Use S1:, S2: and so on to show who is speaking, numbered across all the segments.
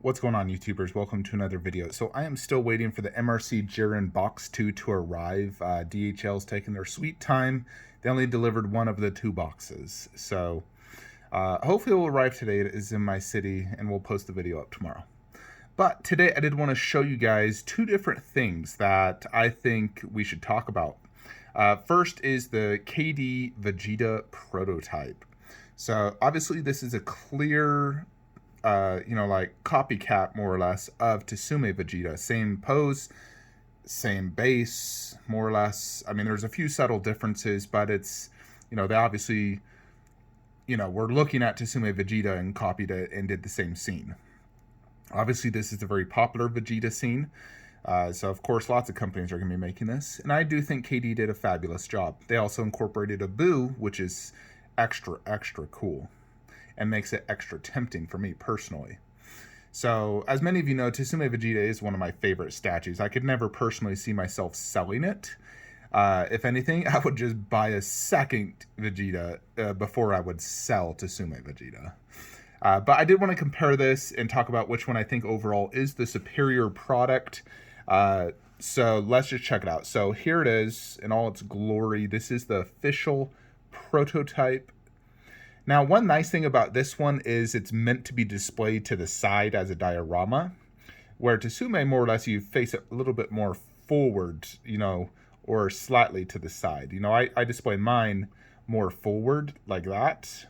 S1: What's going on, YouTubers? Welcome to another video. So I am still waiting for the MRC Jiren Box 2 to arrive. DHL's taking their sweet time. They only delivered one of the two boxes. So hopefully it will arrive today. It is in my city, and we'll post the video up tomorrow. But today I did want to show you guys two different things that I think we should talk about. First is the Kd Vegeta Prototype. So obviously this is a clear like copycat more or less of Tsume Vegeta. Same pose, same base, more or less. I mean, there's a few subtle differences, but it's, they obviously, we're looking at Tsume Vegeta and copied it and did the same scene. Obviously, this is a very popular Vegeta scene. So, of course, lots of companies are going to be making this. And I do think KD did a fabulous job. They also incorporated a Boo, which is extra, extra cool, and makes it extra tempting for me personally. So, as many of you know, Tsume Vegeta is one of my favorite statues. I could never personally see myself selling it. If anything, I would just buy a second Vegeta before I would sell Tsume Vegeta. But I did want to compare this and talk about which one I think overall is the superior product. So let's just check it out. So here it is in all its glory. This is the official prototype. Now, one nice thing about this one is it's meant to be displayed to the side as a diorama, where Tsume, more or less, you face it a little bit more forward, or slightly to the side. I display mine more forward like that.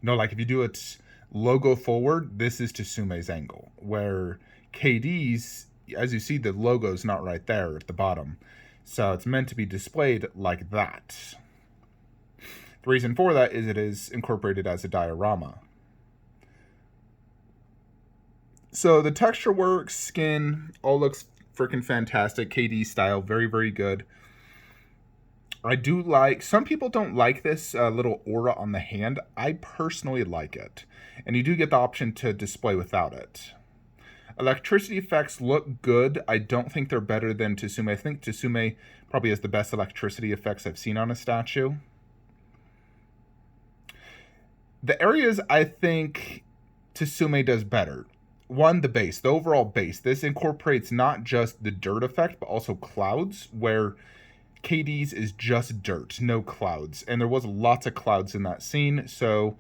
S1: Like if you do its logo forward, this is Tsume's angle, where KD's, as you see, the logo's not right there at the bottom. So it's meant to be displayed like that. The reason for that is it is incorporated as a diorama. So the texture work, skin, all looks freaking fantastic. KD style, very, very good. I do like, some people don't like this little aura on the hand. I personally like it. And you do get the option to display without it. Electricity effects look good. I don't think they're better than Tsume. I think Tsume probably has the best electricity effects I've seen on a statue. The areas I think Tsume does better. One, the base, the overall base. This incorporates not just the dirt effect, but also clouds, where KD's is just dirt, no clouds. And there was lots of clouds in that scene. So,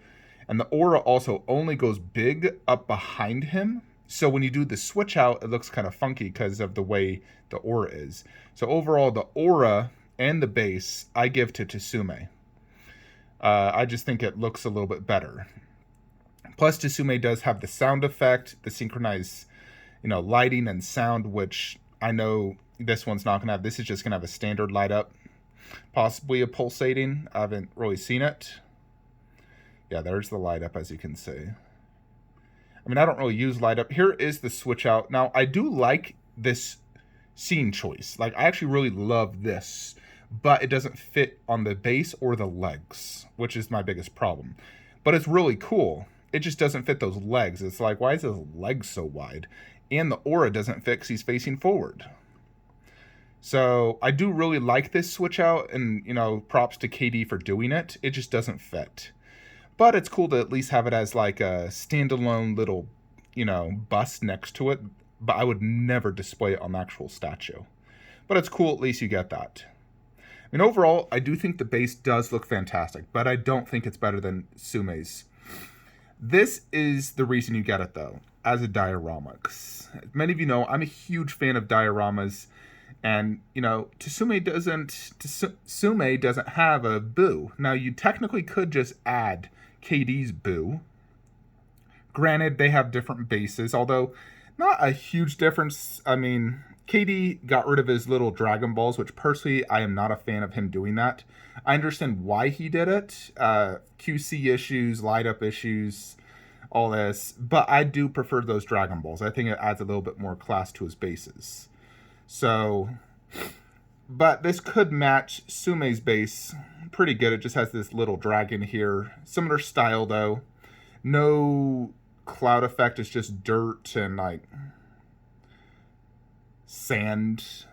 S1: and the aura also only goes big up behind him. So when you do the switch out, it looks kind of funky because of the way the aura is. So overall, the aura and the base, I give to Tsume. I just think it looks a little bit better. Plus, Tsume does have the sound effect, the synchronized, lighting and sound, which I know this one's not going to have. This is just going to have a standard light up, possibly a pulsating. I haven't really seen it. Yeah, there's the light up, as you can see. I mean, I don't really use light up. Here is the switch out. Now, I do like this scene choice. Like, I actually really love this, but it doesn't fit on the base or the legs, which is my biggest problem. But it's really cool. It just doesn't fit those legs. It's like, why is his legs so wide? And the aura doesn't fit because he's facing forward. So I do really like this switch out, and, props to KD for doing it. It just doesn't fit. But it's cool to at least have it as like a standalone little, bust next to it. But I would never display it on the actual statue. But it's cool, at least you get that. I mean, overall, I do think the base does look fantastic, but I don't think it's better than Tsume's. This is the reason you get it, though, as a diorama. As many of you know, I'm a huge fan of dioramas, and, Tsume doesn't have a Boo. Now, you technically could just add KD's Boo. Granted, they have different bases, although not a huge difference. I mean, KD got rid of his little Dragon Balls, which personally, I am not a fan of him doing that. I understand why he did it. QC issues, light up issues, all this. But I do prefer those Dragon Balls. I think it adds a little bit more class to his bases. So, but this could match Sume's base pretty good. It just has this little dragon here. Similar style, though. No cloud effect. It's just dirt and, like, sand.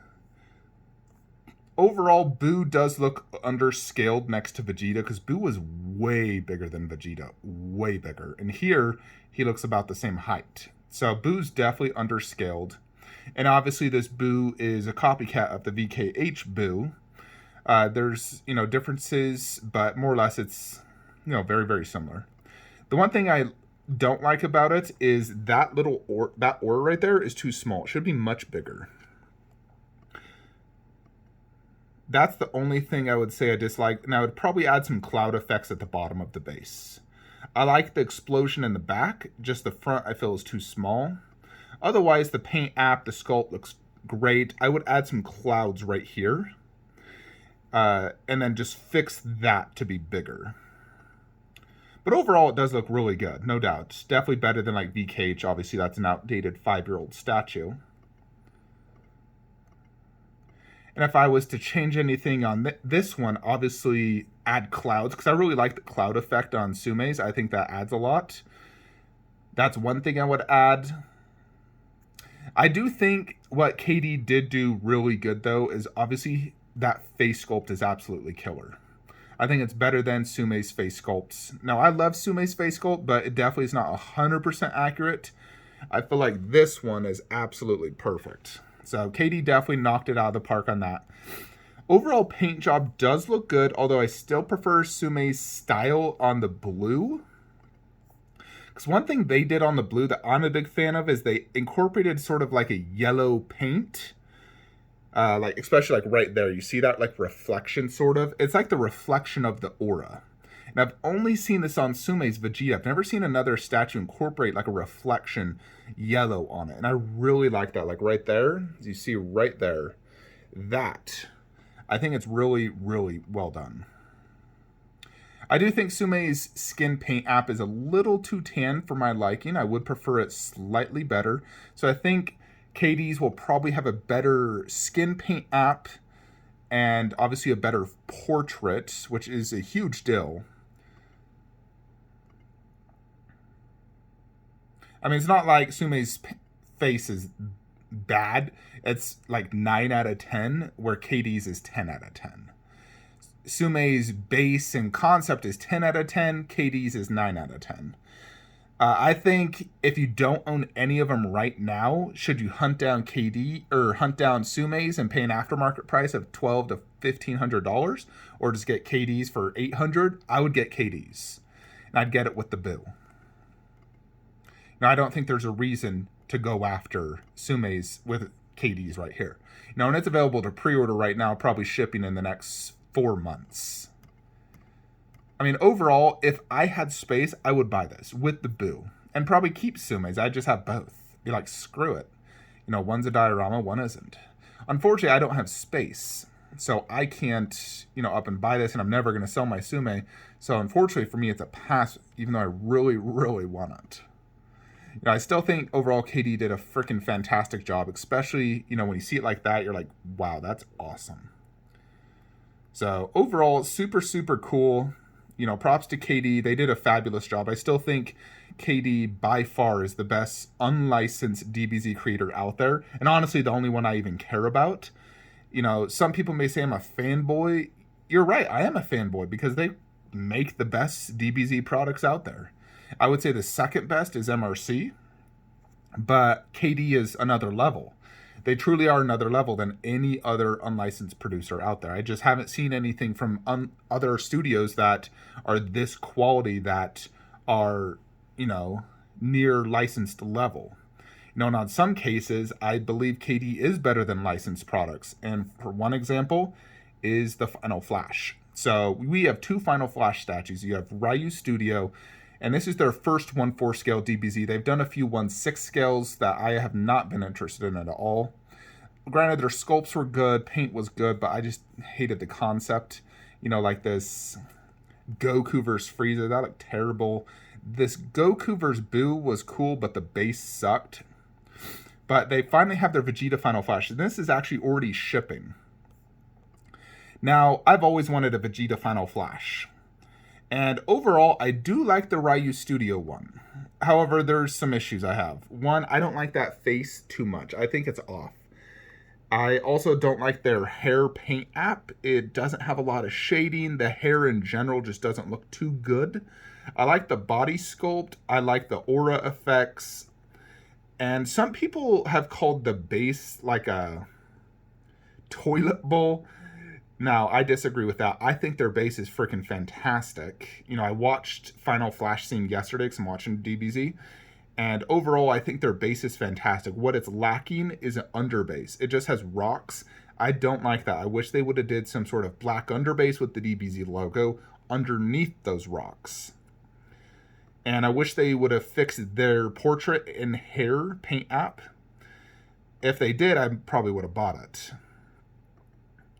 S1: Overall, Boo does look underscaled next to Vegeta because Boo was way bigger than Vegeta, way bigger. And here, he looks about the same height. So Boo's definitely underscaled. And obviously this Boo is a copycat of the VKH Boo. There's, differences, but more or less it's, very, very similar. The one thing I don't like about it is that little that aura right there is too small. It should be much bigger. That's the only thing I would say I dislike. Now, I would probably add some cloud effects at the bottom of the base. I like the explosion in the back. Just the front I feel is too small. Otherwise, the paint app, the sculpt looks great. I would add some clouds right here. And then just fix that to be bigger. But overall, it does look really good, no doubt. It's definitely better than like VKH. Obviously, that's an outdated 5-year-old statue. And if I was to change anything on this one, obviously add clouds, because I really like the cloud effect on Sume's. I think that adds a lot. That's one thing I would add. I do think what Kd did do really good, though, is obviously that face sculpt is absolutely killer. I think it's better than Sume's face sculpts. Now, I love Sume's face sculpt, but it definitely is not 100% accurate. I feel like this one is absolutely perfect. So Kd definitely knocked it out of the park on that. Overall paint job does look good, although I still prefer Sume's style on the blue. Because one thing they did on the blue that I'm a big fan of is they incorporated sort of like a yellow paint. Like especially like right there, you see that like reflection sort of. It's like the reflection of the aura. And I've only seen this on Sume's Vegeta. I've never seen another statue incorporate like a reflection yellow on it. And I really like that. Like right there, as you see right there, that. I think it's really, really well done. I do think Sume's skin paint app is a little too tan for my liking. I would prefer it slightly better. So I think Kd's will probably have a better skin paint app and obviously a better portrait, which is a huge deal. I mean, it's not like Sume's face is bad. It's like 9 out of 10, where Kd's is 10 out of 10. Sume's base and concept is 10 out of 10. Kd's is 9 out of 10. I think if you don't own any of them right now, should you hunt down Kd or hunt down Sume's and pay an aftermarket price of $1,200 to $1,500, or just get Kd's for $800? I would get Kd's, and I'd get it with the Boo. Now, I don't think there's a reason to go after Sume's with Kd's right here. And it's available to pre-order right now, probably shipping in the next 4 months. I mean, overall, if I had space, I would buy this with the Boo and probably keep Sume's. I'd just have both. Be like, screw it. One's a diorama, one isn't. Unfortunately, I don't have space, so I can't, up and buy this, and I'm never going to sell my Sume. So unfortunately for me, it's a pass, even though I really, really want it. I still think overall Kd did a freaking fantastic job, especially, when you see it like that, you're like, wow, that's awesome. So overall, super, super cool. Props to Kd. They did a fabulous job. I still think Kd by far is the best unlicensed DBZ creator out there. And honestly, the only one I even care about. Some people may say I'm a fanboy. You're right, I am a fanboy because they make the best DBZ products out there. I would say the second best is MRC, but Kd is another level. They truly are another level than any other unlicensed producer out there. I just haven't seen anything from other studios that are this quality, that are, near licensed level. And on some cases, I believe Kd is better than licensed products. And for one example is the Final Flash. So we have 2 Final Flash statues. You have Ryu Studio, and this is their first 1/4 scale DBZ. They've done a few 1/6 scales that I have not been interested in at all. Granted, their sculpts were good, paint was good, but I just hated the concept. Like this Goku versus Frieza, that looked terrible. This Goku versus Boo was cool, but the base sucked. But they finally have their Vegeta Final Flash, and this is actually already shipping. Now, I've always wanted a Vegeta Final Flash. And overall, I do like the Ryu Studio one. However, there's some issues I have. One, I don't like that face too much. I think it's off. I also don't like their hair paint app. It doesn't have a lot of shading. The hair in general just doesn't look too good. I like the body sculpt. I like the aura effects. And some people have called the base like a toilet bowl. Now, I disagree with that. I think their base is freaking fantastic. You know, I watched Final Flash Scene yesterday because I'm watching DBZ. And overall, I think their base is fantastic. What it's lacking is an underbase. It just has rocks. I don't like that. I wish they would have did some sort of black underbase with the DBZ logo underneath those rocks. And I wish they would have fixed their portrait and hair paint app. If they did, I probably would have bought it.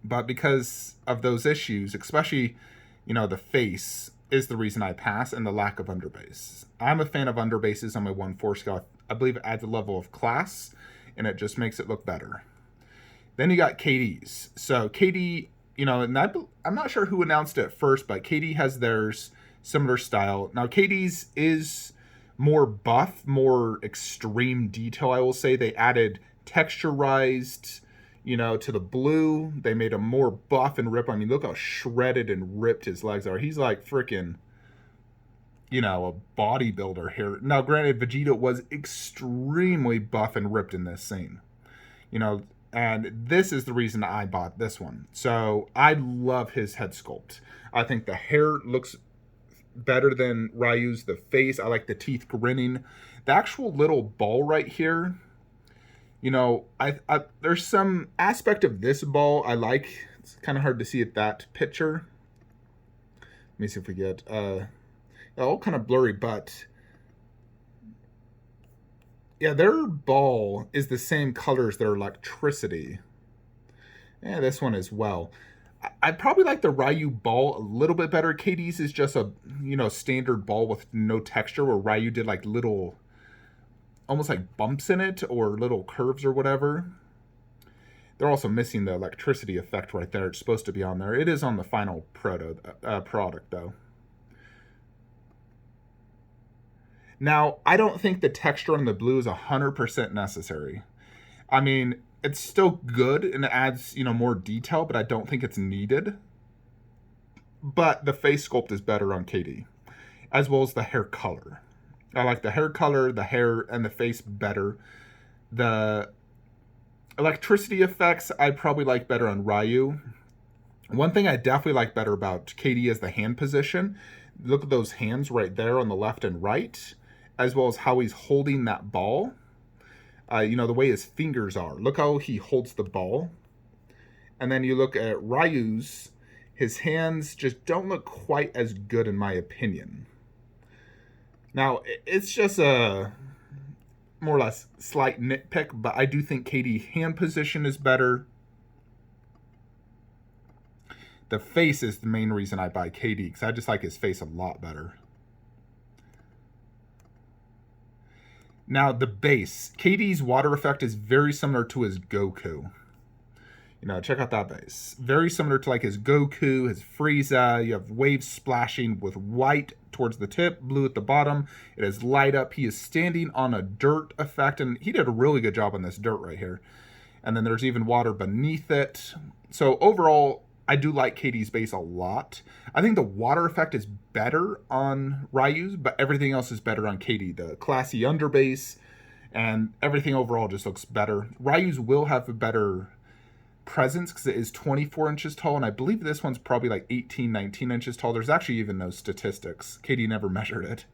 S1: But because of those issues, especially, you know, the face is the reason I pass, and the lack of underbase. I'm a fan of underbases on my 1/4 scale. I believe it adds a level of class, and it just makes it look better. Then you got KD's. So KD, you know, and I'm not sure who announced it first, but KD has theirs similar style. Now KD's is more buff, more extreme detail, I will say. They added texturized, you know, to the blue. They made him more buff and ripped. I mean, look how shredded and ripped his legs are. He's like freaking, you know, a bodybuilder here. Now, granted, Vegeta was extremely buff and ripped in this scene. You know, and this is the reason I bought this one. So I love his head sculpt. I think the hair looks better than Ryu's. The face, I like the teeth grinning. The actual little ball right here, you know, I there's some aspect of this ball I like. It's kind of hard to see at that picture. Let me see if we get all kind of blurry, but yeah, their ball is the same color as their electricity. Yeah, this one as well. I probably like the Ryu ball a little bit better. KD's is just a, you know, standard ball with no texture, where Ryu did like little, almost like bumps in it or little curves or whatever. They're also missing the electricity effect right there. It's supposed to be on there. It is on the final product though. Now, I don't think the texture on the blue is 100% necessary. I mean, it's still good and it adds, you know, more detail, but I don't think it's needed. But the face sculpt is better on KD, as well as the hair color. I like the hair color, the hair, and the face better. The electricity effects I probably like better on Ryu. One thing I definitely like better about KD is the hand position. Look at those hands right there on the left and right, as well as how he's holding that ball. You know, the way his fingers are. Look how he holds the ball. And then you look at Ryu's, his hands just don't look quite as good in my opinion. Now, it's just a more or less slight nitpick, but I do think KD hand position is better. The face is the main reason I buy KD, because I just like his face a lot better. Now, the base. KD's water effect is very similar to his Goku. You know, check out that base. Very similar to like his Goku, his Frieza. You have waves splashing with white towards the tip, blue at the bottom. It is light up. He is standing on a dirt effect, and he did a really good job on this dirt right here. And then there's even water beneath it. So overall, I do like KD's base a lot. I think the water effect is better on Ryu's, but everything else is better on KD. The classy underbase and everything overall just looks better. Ryu's will have a better presence because it is 24 inches tall, and I believe this one's probably like 18, 19 inches tall. There's actually even no statistics. KD never measured it.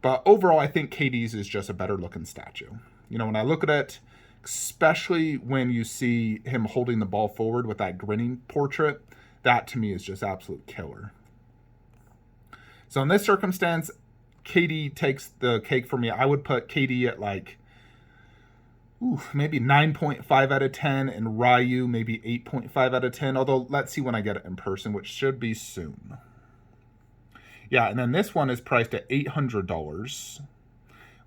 S1: But overall, I think KD's is just a better looking statue. You know, when I look at it, especially when you see him holding the ball forward with that grinning portrait, that to me is just absolute killer. So in this circumstance, KD takes the cake for me. I would put KD at like, maybe 9.5 out of 10, and Ryu maybe 8.5 out of 10, although let's see when I get it in person, which should be soon. Yeah, and then this one is priced at $800,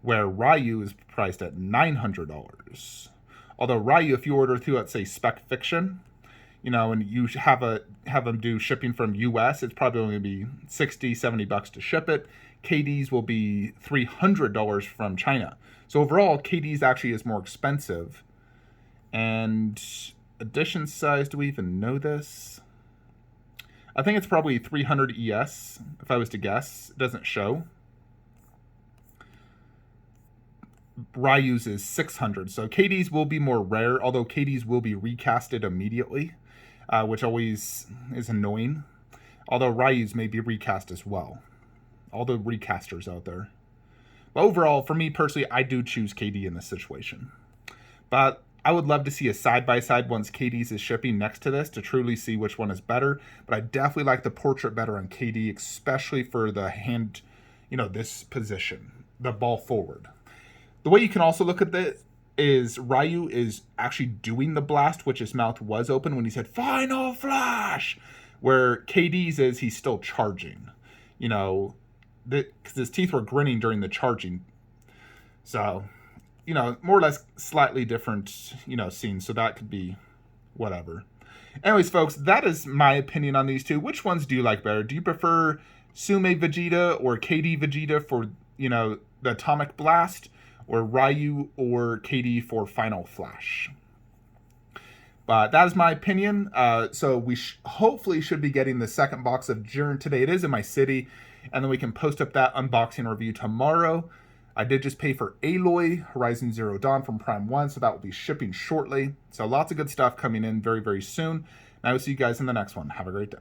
S1: where Ryu is priced at $900. Although Ryu, if you order through, let's say, Spec Fiction, you know, and you have them do shipping from US, it's probably only going to be $60, $70 to ship it. KD's will be $300 from China. So overall, KD's actually is more expensive. And edition size, do we even know this? I think it's probably 300 ES, if I was to guess. It doesn't show. Ryu's is 600, so Kd's will be more rare, although Kd's will be recasted immediately, which always is annoying. Although Ryu's may be recast as well. All the recasters out there. But overall, for me personally, I do choose Kd in this situation. But I would love to see a side-by-side once Kd's is shipping next to this to truly see which one is better. But I definitely like the portrait better on Kd, especially for the hand, this position, the ball forward. The way you can also look at this is Ryu is actually doing the blast, which his mouth was open when he said, "Final Flash!" Where Kd's is he's still charging. Because his teeth were grinning during the charging. So, more or less slightly different, scenes. So that could be whatever. Anyways, folks, that is my opinion on these two. Which ones do you like better? Do you prefer Sume Vegeta or Kd Vegeta for, the Atomic Blast? Or Ryu or Kd for Final Flash? But that is my opinion. So we hopefully should be getting the second box of Jiren today. It is in my city. And then we can post up that unboxing review tomorrow. I did just pay for Aloy, Horizon Zero Dawn from Prime 1. So that will be shipping shortly. So lots of good stuff coming in very, very soon. And I will see you guys in the next one. Have a great day.